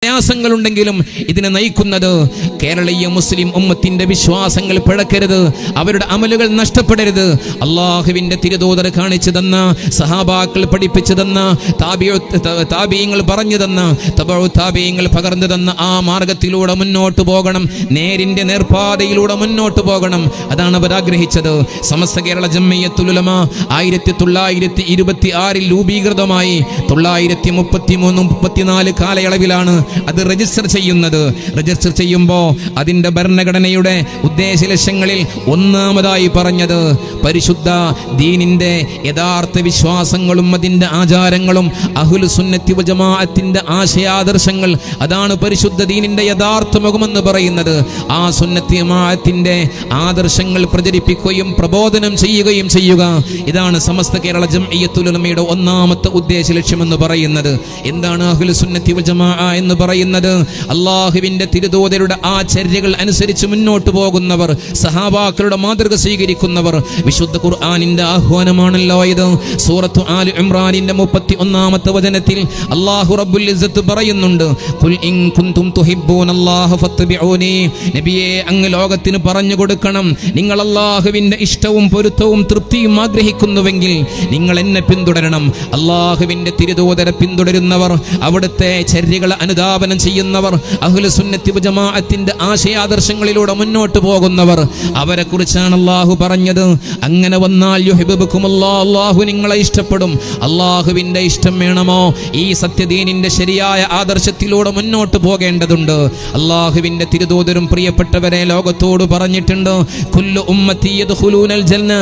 പ്രയാസങ്ങളുണ്ടെങ്കിലും ഇതിനെ നയിക്കുന്നത് കേരളീയ മുസ്ലിം ഉമ്മത്തിന്റെ വിശ്വാസങ്ങൾ പിഴക്കരുത്, അവരുടെ അമലുകൾ നഷ്ടപ്പെടരുത്. അള്ളാഹുവിന്റെ തിരുദൂതർ കാണിച്ചു തന്ന, സഹാബാക്കൾ പഠിപ്പിച്ചു തന്ന, താബിഈങ്ങൾ പറഞ്ഞു തന്ന, താബിഈങ്ങൾ പകർന്നു തന്ന ആ മാർഗത്തിലൂടെ മുന്നോട്ട് പോകണം, നേരിന്റെ നേർപാതയിലൂടെ മുന്നോട്ട് പോകണം. അതാണ് അവർ ആഗ്രഹിച്ചത്. സമസ്ത കേരള ജംഇയ്യത്തുൽ ഉലമ 1926 രൂപീകൃതമായി 933-34 കാലയളവിലാണ് അത് രജിസ്റ്റർ ചെയ്യുന്നത്. രജിസ്റ്റർ ചെയ്യുമ്പോൾ അതിന്റെ ഭരണഘടനയുടെ ഉദ്ദേശ ലക്ഷ്യങ്ങളിൽ ഒന്നാമതായി പറഞ്ഞത് പരിശുദ്ധ ദീനിന്റെ യഥാർത്ഥ വിശ്വാസങ്ങളും അതിന്റെ ആചാരങ്ങളും അഹ്ലു സുന്നത്തി വൽ ജമാഅത്തിന്റെ ആശയാദർശങ്ങൾ, അതാണ് പരിശുദ്ധ ദീനിന്റെ യഥാർത്ഥ മുഖമെന്ന് പറയുന്നത്. ആ സുന്നത്തി ജമാഅത്തിന്റെ ആദർശങ്ങൾ പ്രചരിപ്പിക്കുകയും പ്രബോധനം ചെയ്യുകയും ചെയ്യുക, ഇതാണ് സമസ്ത കേരള ജംഇയ്യത്തുൽ ഉലമയുടെ ഒന്നാമത്തെ ഉദ്ദേശ ലക്ഷ്യമെന്ന് പറയുന്നത്. എന്താണ് അഹ്ലു സുന്നത്തി വൽ ജമാഅ എന്ന് പറയുന്നത്? അള്ളാഹുവിന്റെ തിരുദൂതരുടെ ആ ചര്യകൾ അനുസരിച്ച് മുന്നോട്ട് പോകുന്നവർ, സഹാബാക്കളുടെ മാതൃക സ്വീകരിക്കുന്നവർ. വിശുദ്ധ ഖുർആനിന്റെ ആഹ്വാനമാണല്ലോ ഇത്. സൂറത്തു ആലി ഇംറാനിന്റെ 31-ാമത്തെ വചനത്തിൽ അല്ലാഹു റബ്ബുൽ ഇസ്സത്ത് പറയുന്നുണ്ട്, ഖുൽ ഇൻ കുൻതും തുഹിബ്ബൂനല്ലാഹ ഫത്തബിഊനി. നബിയേ, അങ്ങ് ലോകത്തിന് പറഞ്ഞു കൊടുക്കണം, നിങ്ങൾ അല്ലാഹുവിന്റെ ഇഷ്ടവും പൊരുത്തവും തൃപ്തിയും ആഗ്രഹിക്കുന്നുവെങ്കിൽ നിങ്ങൾ എന്നെ പിന്തുടരണം. അല്ലാഹുവിന്റെ തിരുദൂതരെ പിന്തുടരുന്നവർ, അവിടുത്തെ ചര്യകളെ അനുധാവനം ചെയ്യുന്നവർ, അഹ്ലു സുന്നത്തി വൽ ജമാഅത്തിന്റെ ആശയാദർശങ്ങളിലൂടെ മുന്നോട്ട് പോകുന്നവർ, അവരെ കുറിച്ചാണ് അല്ലാഹു പറഞ്ഞത്. അങ്ങനെ വന്നാൽ യുഹിബ്ബുകുമുല്ലാഹ്, അല്ലാഹു നിങ്ങളെ ഇഷ്ടപ്പെടും. അല്ലാഹുവിന്റെ ഇഷ്ടം വേണമോ? ഈ സത്യദീനിന്റെ ശരിയായ ആദർശത്തിലൂടെ മുന്നോട്ട് പോകേണ്ടതുണ്ട്. അല്ലാഹുവിന്റെ തിരുദൂതരും പ്രിയപ്പെട്ടവരെ ലോകത്തോട് പറഞ്ഞിട്ടുണ്ട്, കുല്ലു ഉമ്മത്തി യദ്ഖുലൂനൽ ജന്ന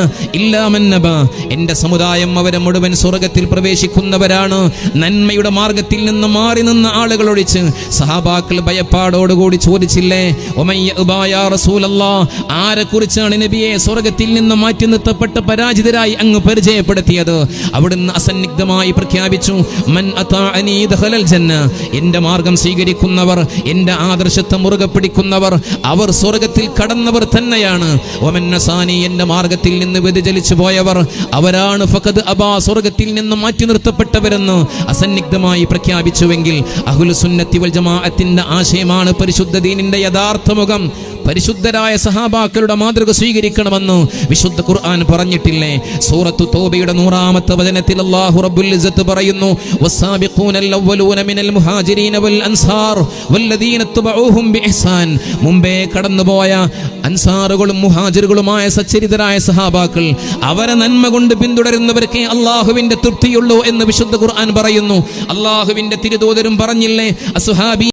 ഇല്ലാ മൻ നബാ. എന്റെ സമുദായം അവരെ മുഴുവൻ സ്വർഗ്ഗത്തിൽ പ്രവേശിക്കുന്നവരാണ്, നന്മയുടെ മാർഗത്തിൽ നിന്ന് മാറി നിന്ന ആളുകൾ ഒഴിച്ച്. സഹാബാക്കൾ ഭയപ്പാടോടുകൂടി ചോദിച്ചില്ലേ, ആരെ കുറിച്ചാണ് നബിയെ സ്വർഗത്തിൽ നിന്ന് മാറ്റി നിർത്തപ്പെട്ട് പരാജിതരായി അങ്ങ് പരിചയപ്പെടുത്തിയത്? അവിടുന്ന് അസന്നിഗ്ധമായി പ്രഖ്യാപിച്ചു, മൻ അതാഅനി ദഖലൽ ജന്ന. എന്റെ മാർഗം സ്വീകരിക്കുന്നവർ, എന്റെ ആദർശത്തെ മുറുകെ പിടിക്കുന്നവർ, അവർ സ്വർഗത്തിൽ കടന്നവർ തന്നെയാണ്. വമൻ നസാനി, എന്റെ മാർഗത്തിൽ നിന്ന് വ്യതിചലിച്ചു പോയവർ, അവരാണ് ഫഖദ് അബാ, സ്വർഗത്തിൽ നിന്ന് മാറ്റി നിർത്തപ്പെട്ടവരെന്ന് അസന്നിഗ്ധമായി പ്രഖ്യാപിച്ചുവെങ്കിൽ അഹ്ലു സുന്നത്തി വൽ ജമാഅത്തിന്റെ ആശയമാണ് പരിശുദ്ധ ദീനിന്റെ യഥാർത്ഥ മുഖം. പരിശുദ്ധരായ സഹാബാക്കളുടെ മാതൃക സ്വീകരിക്കണമെന്ന് വിശുദ്ധ ഖുർആൻ പറഞ്ഞിട്ടില്ലേ? സൂറത്തു തൗബയുടെ 100-ാമത്തെ വചനത്തിൽ അല്ലാഹു റബ്ബുൽ ഇസ്സത്ത് പറയുന്നു, വസ്സാബിഖൂനൽ അവ്വലൂന മിനൽ മുഹാജിരീന വൽ അൻസാർ വല്ലദീന തബഊഹും ബിഇഹ്സാൻ. മുമ്പേ കടന്നുപോയ അൻസാറുകളും മുഹാജിറുകളുമായ സച്ചരിതരായ സഹാബാക്കൾ, അവരെ നന്മ കൊണ്ട് പിന്തുടരുന്നവർക്ക് അല്ലാഹുവിന്റെ തൃപ്തിയുള്ളൂ എന്ന് വിശുദ്ധ ഖുർആൻ പറയുന്നു. അല്ലാഹുവിന്റെ തിരുദൂതരും പറഞ്ഞില്ലേ, അസ്ഹാബി